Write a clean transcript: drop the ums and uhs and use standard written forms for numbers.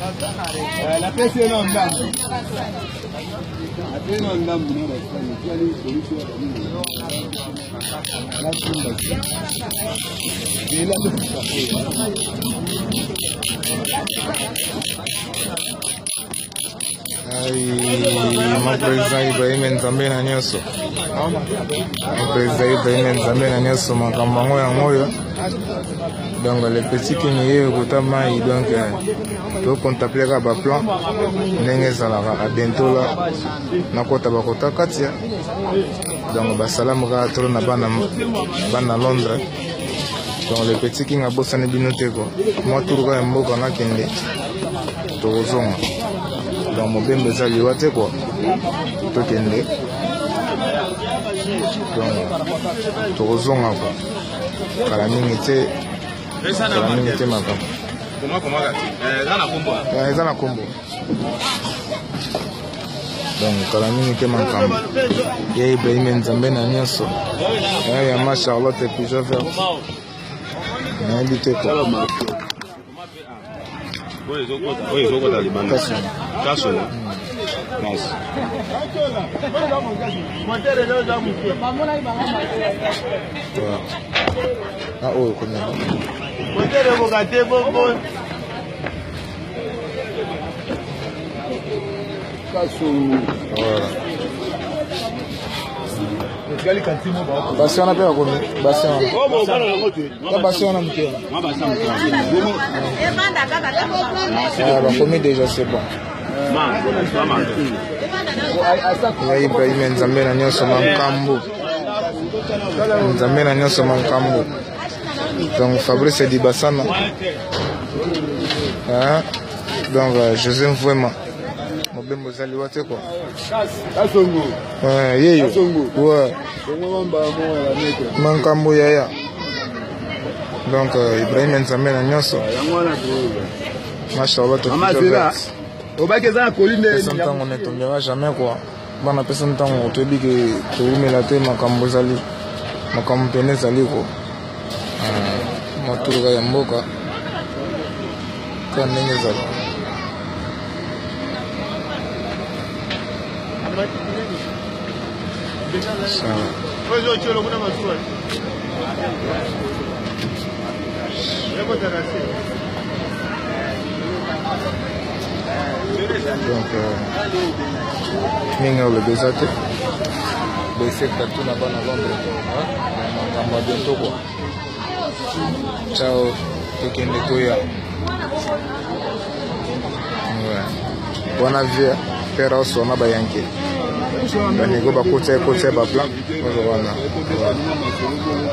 La pesa no ngambo. Ateno ngambo no restani. Kwani polisi wa nini? Bila Président Ibrahim Nzambe na nyonso. Président Ibrahim Nzambe na nyonso makambo yango. Donc les petits qui n'y sont pas donc to contempler ka ba plan ndenge zalaka a bientôt là na kota ba kota katia donc ba salamu ka tro na bana Londres donc les petits qui ngabosa ne binote ko moi tour ka mboka na kende to kozonga donc mobembe za liwate ko to kende donc to kozonga ko kala mingi te makam. Eza kombo. Donc kala mingi te makam. Ya Ibrahim Nzambe na nyonso. Ya ma Charlotte puis je faire. Na bité ko. Oui, zo ko da libanda. Kaso. Nice. Ah oh, comment? Basi wana pia kumi. Basi wana. Basi wana mkeo. Kumi déjà c'est bon. Ya Ibrahim Nzambe na nyonso mankambo. Nzambe na nyonso mankambo. Donc Fabrice Dibassana. Donc Joseph vraiment. Mobembo zali wate quoi. Yeyo. Ouais. Mankambo yaya. Donc Ibrahim Nzambe na nyonso. Machallah to on ne tombera jamais quoi. Bana pesa ntango tobi ke toumela te makambo zali. Makambo pene zali ko. Maturuga ya mboka kwa ndenge zali. Donc minga le bezate bese tatu na bana Londres makambo bientôt quoi. Ciao tokende toya. Bona vie pera osona ba yanke bani go ba kote ba plan.